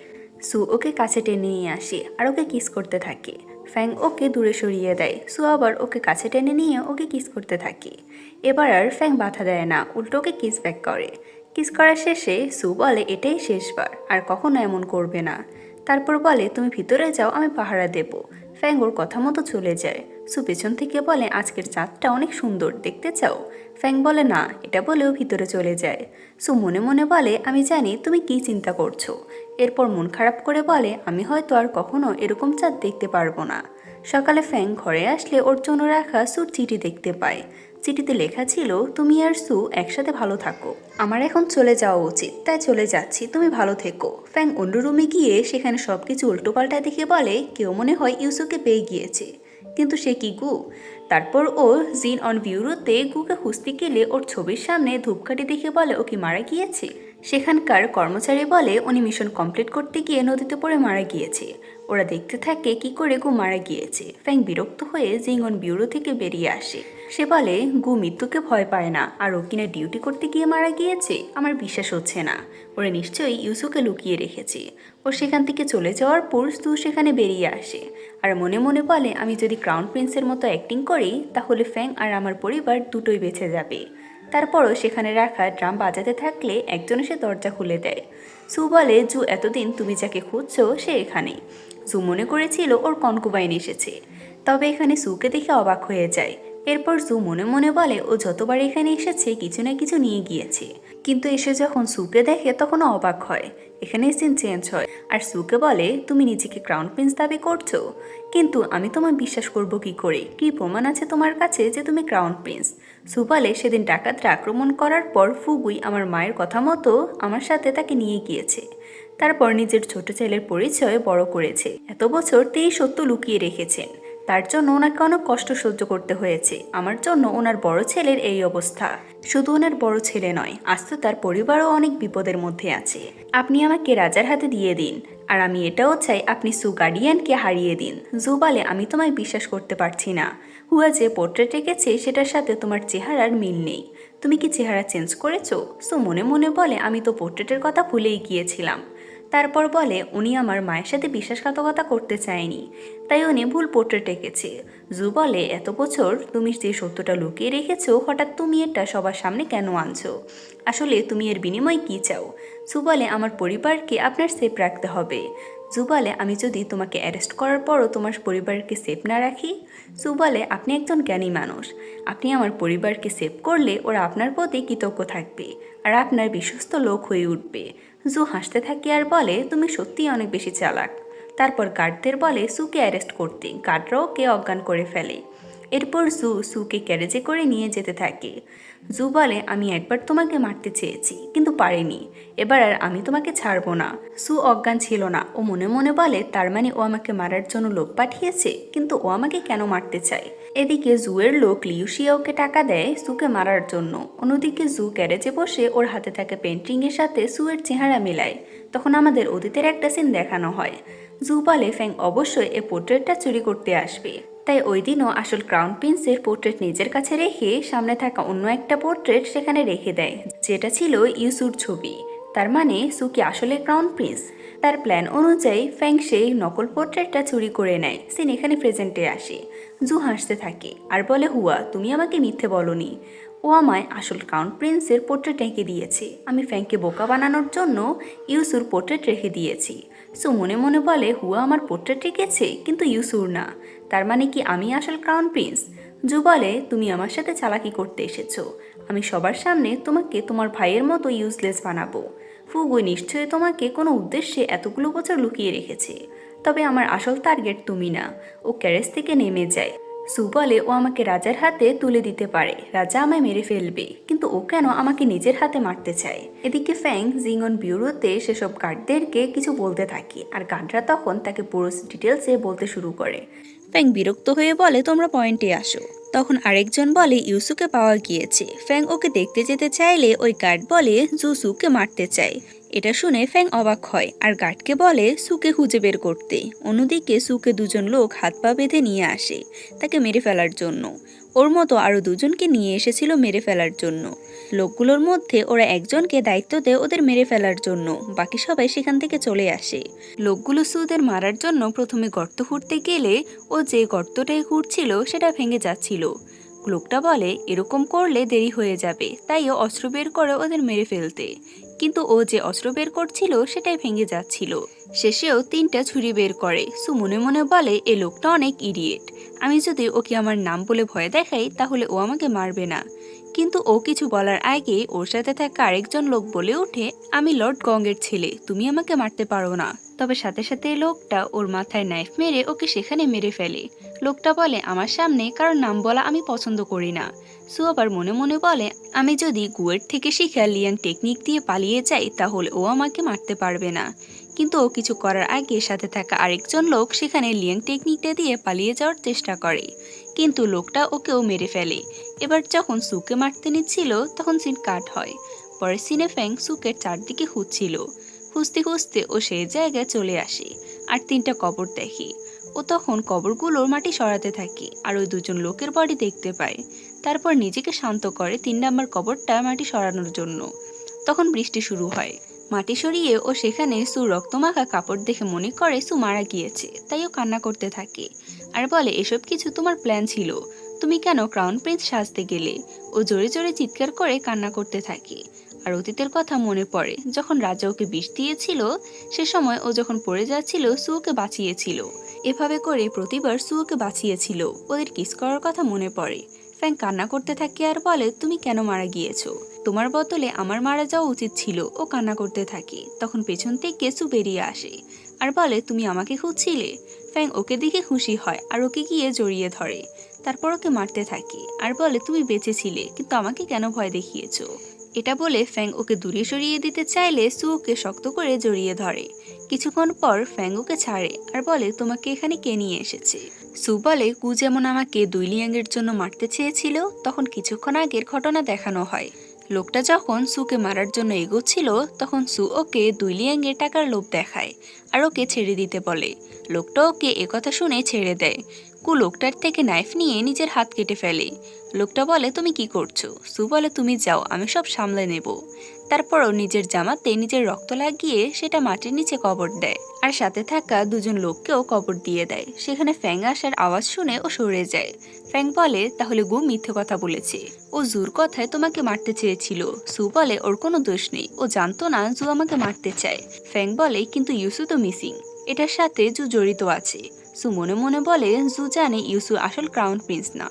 সু ওকে কাছে টেনে নিয়ে আসে আর ওকে কিস করতে থাকে। ফ্যাং ওকে দূরে সরিয়ে দেয়। সু আবার ওকে কাছে টেনে নিয়ে ওকে কিস করতে থাকে। এবার আর ফ্যাং বাধা দেয় না, উল্টো ওকে কিস ব্যাক করে। কিস করার শেষে সু বলে এটাই শেষবার, আর কখনো এমন করবে না। তারপর বলে তুমি ভিতরে যাও, আমি পাহারা দেব। ফ্যাং ওর কথা মতো চলে যায়। সু পেছন থেকে বলে আজকের চাঁদটা অনেক সুন্দর, দেখতে চাও? ফ্যাং বলে না, এটা বলেও ভিতরে চলে যায়। সু মনে মনে বলে আমি জানি তুমি কি চিন্তা করছো। এরপর মন খারাপ করে বলে আমি হয়তো আর কখনো এরকম চাঁদ দেখতে পারবো না। সকালে ফ্যাং ঘরে আসলে ওর জন্য রাখা সুর চিঠি দেখতে পায়। চিঠিতে লেখা ছিল তুমি আর সু একসাথে ভালো থাকো, আমার এখন চলে যাওয়া উচিত, তাই চলে যাচ্ছি, তুমি ভালো থেকো। ফ্যাং অন্য রুমে গিয়ে সেখানে সবকিছু উল্টোপাল্টা দেখে বলে কেউ মনে হয় ইউসুকে পেয়ে গিয়েছে, কিন্তু সে কি গু? তারপর ও জিন অন বিউরোতে গুকে খুঁজতে গেলে ওর ছবির সামনে ধূপকাঠি দেখে বলে ও কি মারা গিয়েছে। সেখানকার কর্মচারী বলে উনি মিশন কমপ্লিট করতে গিয়ে নদীতে পড়ে মারা গিয়েছে। ওরা দেখতে থাকে কি করে গু মারা গিয়েছে। ফ্যাং বিরক্ত হয়ে জিং অন বিউরো থেকে বেরিয়ে আসে। সে বলে গু মৃত্যুকে ভয় পায় না, আর ও কিনা ডিউটি করতে গিয়ে মারা গিয়েছে, আমার বিশ্বাস হচ্ছে না। ওরা নিশ্চয়ই ইউসুকে লুকিয়ে রেখেছে। ও সেখান থেকে চলে যাওয়ার পর সু সেখানে বেরিয়ে আসে আর মনে মনে বলে আমি যদি ক্রাউন প্রিন্সের মতো অ্যাক্টিং করি তাহলে ফ্যাং আর আমার পরিবার দুটোই বেঁচে যাবে। তারপরও সেখানে রাখা ড্রাম বাজাতে থাকলে একজন এসে দরজা খুলে দেয়। সু বলে জু এতদিন তুমি যাকে খুঁজছো সে এখানে। জু মনে করেছিল ওর কনকুবাইন এসেছে, তবে এখানে সুকে দেখে অবাক হয়ে যায়। এরপর জু মনে মনে বলে ও যতবার এখানে এসেছে কিছু না কিছু নিয়ে গিয়েছে, কিন্তু এসে যখন সুকে দেখে তখন অবাক হয়। এখানে সিন চেঞ্জ হয় আর সুকে বলে তুমি নিজেকে ক্রাউন প্রিন্স দাবি করছো, কিন্তু আমি তোমায় বিশ্বাস করব কি করে? কি প্রমাণ আছে তোমার কাছে যে তুমি ক্রাউন প্রিন্স? সু বলে সেদিন ডাকাতরা আক্রমণ করার পর ফুগুই আমার মায়ের কথা মতো আমার সাথে তাকে নিয়ে গিয়েছে। তারপর নিজের ছোট ছেলের পরিচয় বড় করেছে। এত বছর তেই সত্য লুকিয়ে রেখেছেন, তার জন্য ওনাকে অনেক কষ্ট সহ্য করতে হয়েছে। আমার জন্য ওনার বড় ছেলের এই অবস্থা। শুধু ওনার বড় ছেলে নয়, আজ তো তার পরিবারও অনেক বিপদের মধ্যে আছে। আপনি আমাকে রাজার হাতে দিয়ে দিন, আর আমি এটাও চাই আপনি সু গার্ডিয়ানকে হারিয়ে দিন। জু বলে আমি তোমায় বিশ্বাস করতে পারছি না। হুয়া যে পোর্ট্রেট এঁকেছে সেটার সাথে তোমার চেহারার মিল নেই। তুমি কি চেহারা চেঞ্জ করেছো? সু মনে মনে বলে আমি তো পোর্ট্রেটের কথা ভুলেই গিয়েছিলাম। তারপর বলে উনি আমার মায়ের সাথে বিশ্বাসঘাতকতা করতে চায়নি, তাই উনি ভুল পোর্ট্রেট এঁকেছে। জু বলে এত বছর তুমি যে সত্যটা লুকিয়ে রেখেছো, হঠাৎ তুমি এটা সবার সামনে কেন আনছো? আসলে তুমি এর বিনিময় কী চাও? জু বলে আমার পরিবারকে আপনার সেফ রাখতে হবে। জু বলে আমি যদি তোমাকে অ্যারেস্ট করার পরও তোমার পরিবারকে সেফ না রাখি? জু বলে আপনি একজন জ্ঞানী মানুষ, আপনি আমার পরিবারকে সেভ করলে ওরা আপনার প্রতি কৃতজ্ঞ থাকবে আর আপনার বিশ্বস্ত লোক হয়ে উঠবে। জু হাসতে থাকে আর বলে, তুমি সত্যিই অনেক বেশি চালাক। তারপর গার্ডদের বলে সুকে অ্যারেস্ট করতে। গার্ডরা ওকে অজ্ঞান করে ফেলে। এরপর সুকে ক্যারেজে করে নিয়ে যেতে থাকে। জু বলে, আমি একবার তোমাকে মারতে চেয়েছি কিন্তু পারিনি, এবার আর আমি তোমাকে ছাড়বো না। সু অজ্ঞান ছিল না। ও মনে মনে বলে, তার মানে ও আমাকে মারার জন্য লোক পাঠিয়েছে, কিন্তু ও আমাকে কেন মারতে চায়? এদিকে জুয়ের লোক লিউশিয়া ওকে টাকা দেয় সুকে মারার জন্য। অন্যদিকে জু গ্যারেজে বসে ওর হাতে থাকা পেন্টিংয়ের সাথে সুয়ের চেহারা মেলায়। তখন আমাদের অতীতের একটা সিন দেখানো হয়। জু বলে, ফ্যাং অবশ্যই এই পোর্ট্রেটটা চুরি করতে আসবে। তাই ওই দিনও আসল ক্রাউন প্রিন্সের পোর্ট্রেট নিজের কাছে রেখে সামনে থাকা অন্য একটা পোর্ট্রেট সেখানে রেখে দেয়, যেটা ছিল ইউসুর ছবি। তার মানে সুকি আসলে ক্রাউন প্রিন্স। তার প্ল্যান অনুযায়ী ফ্যাং সেই নকল পোর্ট্রেটটা চুরি করে নেয়। সিন এখানে প্রেজেন্টে আসে। জু হাসতে থাকে আর বলে, হুয়া, তুমি আমাকে মিথ্যে বলনি। ও আমায় আসল ক্রাউন প্রিন্সের পোর্ট্রেট রেখে দিয়েছে। আমি ফ্যাংকে বোকা বানানোর জন্য ইউসুর পোর্ট্রেট রেখে দিয়েছি। সো মনে মনে বলে, হুয়া আমার পোর্ট্রেট রেখেছে কিন্তু ইউসুর না। তার মানে কি আমি আসল ক্রাউন প্রিন্স? জু বলে, তুমি আমার সাথে চালাকি করতে এসেছো। আমি সবার সামনে তোমাকে তোমার ভাইয়ের মতো ইউজলেস বানাবো। ফুগুই নিশ্চয়ই তোমাকে কোনো উদ্দেশ্যে এতগুলো বছর লুকিয়ে রেখেছে। তবে আমার আসল টার্গেট তুমি না। ও ক্যারেজ থেকে নেমে যায়। সু বলে, ও আমাকে রাজার হাতে তুলে দিতে পারে, রাজা আমায় মেরে ফেলবে, কিন্তু ও কেন আমাকে নিজের হাতে মারতে চায়? এদিকে ফ্যাং জিংন ব্যুরোতে সেসব গার্ডদেরকে কিছু বলতে থাকে, আর গার্ডরা তখন তাকে পুরো ডিটেলসে বলতে শুরু করে। ফ্যাং বিরক্ত হয়ে বলে, তোমরা পয়েন্টে আসো। তখন আরেকজন বলে, ইউসুকে পাওয়া গিয়েছে। ফ্যাং ওকে দেখতে যেতে চাইলে ওই গার্ড বলে জু সুকে মারতে চায়। এটা শুনে ফ্যাং অবাক হয় আর গার্ডকে বলে সুকে খুঁজে বের করতে। অন্যদিকে সুকে দুজন লোক হাত পা বেঁধে নিয়ে আসে তাকে মেরে ফেলার জন্য। ওর মতো আরও দুজনকে নিয়ে এসেছিল মেরে ফেলার জন্য। লোকগুলোর মধ্যে ওরা একজনকে দায়িত্ব দেয় ওদের মেরে ফেলার জন্য। বাকি সবাই সেখান থেকে চলে আসে। লোকগুলো সুদের মারার জন্য প্রথমে গর্ত খুঁড়তে গেলে ও যে গর্তটায় খুঁড়ছিল সেটা ভেঙে যাচ্ছিল। লোকটা বলে, এরকম করলে দেরি হয়ে যাবে, তাই ও অস্ত্র বের করে ওদের মেরে ফেলতে। কিন্তু ও যে অস্ত্র বের করছিল সেটাই ভেঙে যাচ্ছিল। শেষেও 3টা ছুরি বের করে। সু মনে মনে বলে, এ লোকটা অনেক ইডিয়েট। আমি যদি ওকে আমার নাম বলে ভয় দেখাই তাহলে ও আমাকে মারবে না। কিন্তু ও কিছু বলার আগে ওর সাথে থাকা আরেকজন লোক বলে ওঠে, আমি লর্ড গংয়ের ছেলে, তুমি আমাকে মারতে পারো না। তবে সাথে সাথে লোকটা ওর মাথায় নাইফ মেরে ওকে সেখানে মেরে ফেলে। লোকটা বলে, আমার সামনে কারোর নাম বলা আমি পছন্দ করি না। সু আবার মনে মনে বলে, আমি যদি গুয়ের থেকে শিখা লিয়াং টেকনিক দিয়ে পালিয়ে যাই তাহলে ও আমাকে মারতে পারবে না। কিন্তু ও কিছু করার আগে সাথে থাকা আরেকজন লোক সেখানে লিয়াং টেকনিকটা দিয়ে পালিয়ে যাওয়ার চেষ্টা করে, কিন্তু লোকটা ওকেও মেরে ফেলে। এবার যখন সুকে মারতে নিচ্ছিল তখন সিন কাট হয়। পরে সিনে ফ্যাং সুকের চারদিকে খুঁজছিল। খুঁজতে খুঁজতে ও সেই জায়গায় চলে আসে আর 3টা কবর দেখে। ও তখন কবরগুলোর মাটি সরাতে থাকে আর ওই দুজন লোকের বডি দেখতে পায়। তারপর নিজেকে শান্ত করে 3 নাম্বার কবরটা মাটি সরানোর জন্য। তখন বৃষ্টি শুরু হয়। মাটি সরিয়ে ও সেখানে সু রক্তমাখা কাপড় দেখে মনে করে সু মারা গিয়েছে, তাই ও কান্না করতে থাকে আর বলে, এসব কিছু তোমার প্ল্যান ছিল, তুমি কেন ক্রাউন প্রিন্স সাজতে গেলে? ও জোরে জোরে চিৎকার করে কান্না করতে থাকে আর অতীতের কথা মনে পড়ে। যখন রাজা ওকে বিষ দিয়েছিল সে সময় ও যখন পড়ে যাচ্ছিল সু ওকে বাঁচিয়েছিল। এভাবে করে প্রতিবার সু ওকে বাঁচিয়েছিল। ওদের কিস করার কথা মনে পড়ে। ফ্যাং কান্না করতে থাকে আর বলে, তুমি কেন মারা গিয়েছো? তোমার বদলে আমার মারা যাওয়া উচিত ছিল। ও কান্না করতে থাকে। তখন পেছন থেকে সু বেরিয়ে আসে আর বলে, তুমি আমাকে খুঁজছিলে? ফ্যাং ওকে দেখে খুশি হয় আর ওকে গিয়ে জড়িয়ে ধরে। তারপর ওকে মারতে থাকে আর বলে, তুমি বেঁচেছিলে, কিন্তু আমাকে কেন ভয় দেখিয়েছো? এটা বলে ফ্যাং ওকে দূরে সরিয়ে দিতে চাইলে সু ওকে শক্ত করে জড়িয়ে ধরে। কিছুক্ষণ পর ফ্যাং ওকে ছাড়ে আর বলে, তোমাকে এখানে কে নিয়ে এসেছে? সু বলে, কু যেমন আমাকে 2 লিয়াংয়ের জন্য মারতে চেয়েছিল তখন কিছুক্ষণ আগের ঘটনা দেখানো হয়। লোকটা যখন সুকে মারার জন্য এগোচ্ছিল তখন সু ওকে 2 লিয়াংয়ের টাকার লোভ দেখায় আর ওকে ছেড়ে দিতে বলে। লোকটা ওকে একথা শুনে ছেড়ে দেয়। কু লোকটার থেকে নাইফ নিয়ে নিজের হাত কেটে ফেলে। লোকটা বলে, তুমি কি করছো? সু বলে, তুমি যাও, আমি সব সামলে নেব। তারপরও নিজের জামাতে নিজের রক্ত লাগিয়ে সেটা মাটির নিচে কবর দেয় আর সাথে থাকা 2জন লোককেও কবর দিয়ে দেয়। সেখানে ফ্যাং আসার আওয়াজ শুনে ও সরে যায়। ফ্যাং বলে, তাহলে গু মিথ্যে কথা বলেছে, ও জুর কথায় তোমাকে মারতে চেয়েছিল। সু বলে, ওর কোনো দোষ নেই, ও জানতো না জু আমাকে মারতে চায়। ফ্যাং বলে, কিন্তু ইউসু তো মিসিং, এটার সাথে জু জড়িত আছে। সু মনে মনে বলে, জু জানে ইউসু আসল ক্রাউন প্রিন্স না।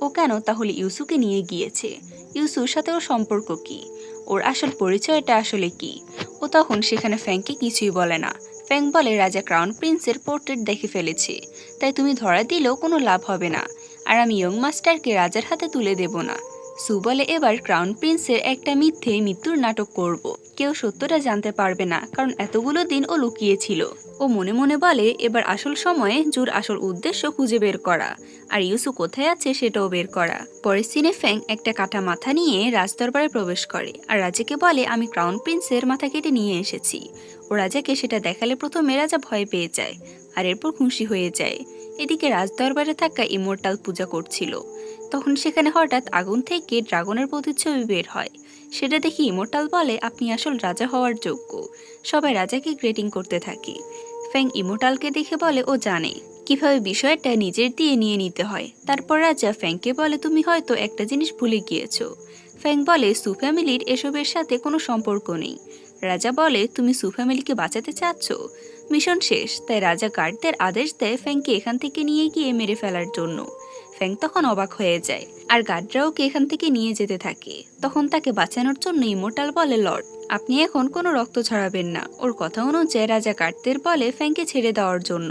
ও কেন তাহলে ইউসুকে নিয়ে গিয়েছে? ইউসুর সাথে ওর সম্পর্ক কি? ওর আসল পরিচয়টা আসলে কি। ও তখন সেখানে ফ্যাংকে কিছুই বলে না। ফ্যাং বলে রাজা ক্রাউন প্রিন্সের পোর্ট্রেট দেখে ফেলেছে, তাই তুমি ধরা দিলেও কোনো লাভ হবে না, আর আমি ইয়ং মাস্টারকে রাজার হাতে তুলে দেব না। সু বলে এবার ক্রাউন প্রিন্সের একটা মিথ্যে মৃত্যুর নাটক করব। কেউ সত্যটা জানতে পারবে না, কারণ এতগুলো দিন ও লুকিয়েছিল। ও মনে মনে বলে এবার আসল সময়ে জুর আসল উদ্দেশ্য খুঁজে বের করা, আর ইউসু কোথায় আছে সেটাও বের করা। পরের সিনে ফ্যাং একটা কাটা মাথা নিয়ে রাজদরবারে প্রবেশ করে আর রাজাকে বলে আমি ক্রাউন প্রিন্সের মাথা কেটে নিয়ে এসেছি। ও রাজাকে সেটা দেখালে প্রথমে রাজা ভয় পেয়ে যায় আর এরপর খুশি হয়ে যায়। এদিকে রাজদরবারে থাকা ইমোর্টাল পূজা করছিল। তখন সেখানে হঠাৎ আগুন থেকে ড্রাগনের প্রতিচ্ছবি বের হয়। সেটা দেখে ইমোর্টাল বলে আপনি আসল রাজা হওয়ার যোগ্য। সবাই রাজাকে গ্রেটিং করতে থাকে। ফ্যাং ইমোর্টালকে দেখে বলে ও জানে কিভাবে বিষয়টা নিজের দিয়ে নিয়ে নিতে হয়। তারপর রাজা ফ্যাংকে বলে তুমি হয়তো একটা জিনিস ভুলে গিয়েছো। ফ্যাং বলে সু ফ্যামিলির এসবের সাথে কোনো সম্পর্ক নেই। রাজা বলে তুমি সু ফ্যামিলিকে বাঁচাতে চাচ্ছ। মিশন শেষ, তাই রাজা গার্ডদের আদেশ দেয় ফ্যাংকে এখান থেকে নিয়ে গিয়ে মেরে ফেলার জন্য। ফ্যাং তখন অবাক হয়ে যায় আর গার্ডরাও ওকে এখান থেকে নিয়ে যেতে থাকে। তখন তাকে বাঁচানোর জন্য ইমোর্টাল বলে লর্ড আপনি এখন কোনো রক্ত ছড়াবেন না। ওর কথা অনুযায়ী রাজা গার্ডদের বলে ফ্যাংকে ছেড়ে দেওয়ার জন্য।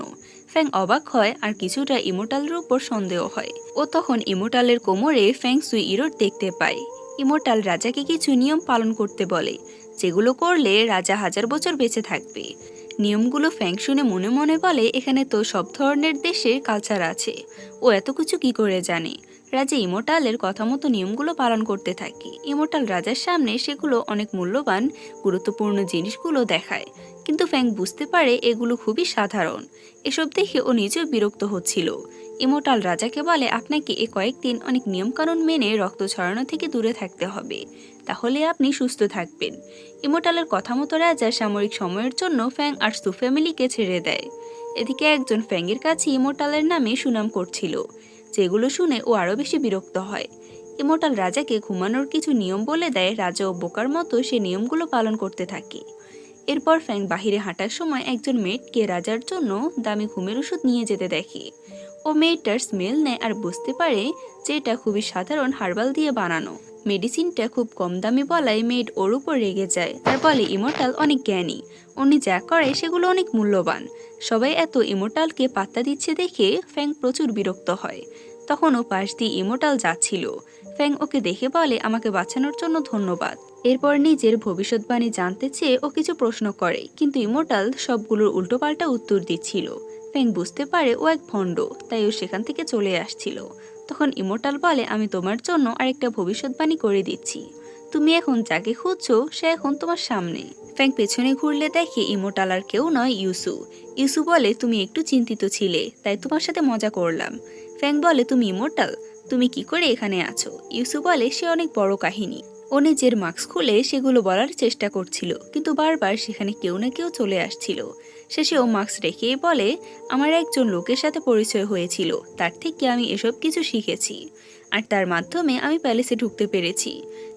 ফ্যাং অবাক হয় আর কিছুটা ইমোর্টালের উপর সন্দেহ হয়। ও তখন ইমোর্টালের কোমরে ফ্যাং সুই ইরোড দেখতে পায়। ইমোর্টাল রাজাকে কিছু নিয়ম পালন করতে বলে, যেগুলো করলে রাজা 1000 বছর বেঁচে থাকবে। নিয়মগুলো ফ্যাং শুনে মনে মনে বলে এখানে তো সব ধরনের দেশের কালচার আছে, ও এত কিছু কি করে জানে। রাজা ইমোর্টালের কথা মতো নিয়মগুলো পালন করতে থাকে। ইমোর্টাল রাজার সামনে সেগুলো অনেক মূল্যবান গুরুত্বপূর্ণ জিনিসগুলো দেখায়, কিন্তু ফ্যাং বুঝতে পারে এগুলো খুবই সাধারণ। এসব দেখে ও নিজেও বিরক্ত হচ্ছিল। ইমোর্টাল রাজাকে বলে আপনাকে এ কয়েকদিন অনেক নিয়মকানুন মেনে রক্ত ছড়ানো থেকে দূরে থাকতে হবে, তাহলে আপনি সুস্থ থাকবেন। ইমোর্টালের কথা মতো রাজা সাময়িক সময়ের জন্য ফ্যাং আর সু ফ্যামিলিকে ছেড়ে দেয়। এদিকে একজন ফ্যাংয়ের কাছে ইমোর্টালের নামে সুনাম করছিল, যেগুলো শুনে ও আরও বেশি বিরক্ত হয়। ইমোর্টাল রাজাকে ঘুমানোর কিছু নিয়ম বলে দেয়। রাজা ও বোকার মতো সে নিয়মগুলো পালন করতে থাকে। এরপর ফ্যাং বাহিরে হাঁটার সময় একজন মেয়েটকে রাজার জন্য দামি ঘুমের ওষুধ নিয়ে যেতে দেখে। ও মেয়েটার স্মেল নেয় আর বুঝতে পারে যে এটা খুবই সাধারণ হার্বাল দিয়ে বানানো। মেডিসিনটা খুব কম দামি বলায় মেয়েট ওর উপর রেগে যায় আর বলে ইমোর্টাল অনেক জ্ঞানী, উনি যা করে সেগুলো অনেক মূল্যবান। সবাই এত ইমোর্টালকে পাত্তা দিচ্ছে দেখে ফ্যাং প্রচুর বিরক্ত হয়। তখন ও পাশ দিয়ে ইমোর্টাল যাচ্ছিল। ফ্যাং ওকে দেখে বলে আমাকে বাঁচানোর জন্য ধন্যবাদ। এরপর নিজের ভবিষ্যৎবাণী জানতে চেয়ে ও কিছু প্রশ্ন করে, কিন্তু ইমোর্টাল সবগুলোর উল্টোপাল্টা উত্তর দিচ্ছিল। ফ্যাং বুঝতে পারে ও এক ভণ্ড, তাই ও সেখান থেকে চলে আসছিল। তখন ইমোর্টাল বলে আমি তোমার জন্য আরেকটা ভবিষ্যৎবাণী করে দিচ্ছি, তুমি এখন যাকে খুঁজছো সে এখন তোমার সামনে। ফ্যাং পেছনে ঘুরলে দেখে ইমোর্টাল আর কেউ নয় ইউসু। ইউসু বলে তুমি একটু চিন্তিত ছিলে, তাই তোমার সাথে মজা করলাম। ফ্যাং বলে তুমি ইমোর্টাল, তুমি কি করে এখানে আছো। ইউসু বলে সে অনেক বড় কাহিনী। ও নিজের মাস্ক খুলে সেগুলো বলার চেষ্টা করছিল, কিন্তু বারবার সেখানে কেউ না কেউ চলে আসছিল। শেষে ও মাস্ক রেখেই বলে আমার একজন লোকের সাথে পরিচয় হয়েছিল, তার থেকে আমি এসব কিছু শিখেছি, আর তার মাধ্যমে আমি প্যালেসে ঢুকতে পেরেছি।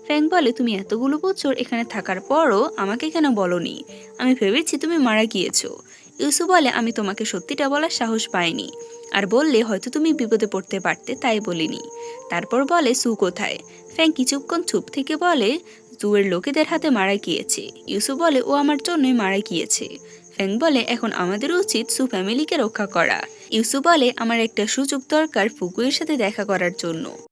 ফ্যাং বলে তুমি এতগুলো বছর এখানে থাকার পরও আমাকে কেন বলনি, আমি ভেবেছি তুমি মারা গিয়েছো। ইউসু বলে আমি তোমাকে সত্যিটা বলার সাহস পাইনি, আর বললে হয়তো তুমি বিপদে পড়তে পারতে, তাই বলিনি। তারপর বলে সু কোথায়। ফ্যাং কিছুক্ষণ চুপ থেকে বলে জুয়ের লোকেদের হাতে মারা গিয়েছে। ইউসু বলে ও আমার জন্যই মারা গিয়েছে। ফ্যাং বলে এখন আমাদের উচিত সু ফ্যামিলিকে রক্ষা করা। ইউসু বলে আমার একটা সুযোগ দরকার ফুকুয়ের সাথে দেখা করার জন্য।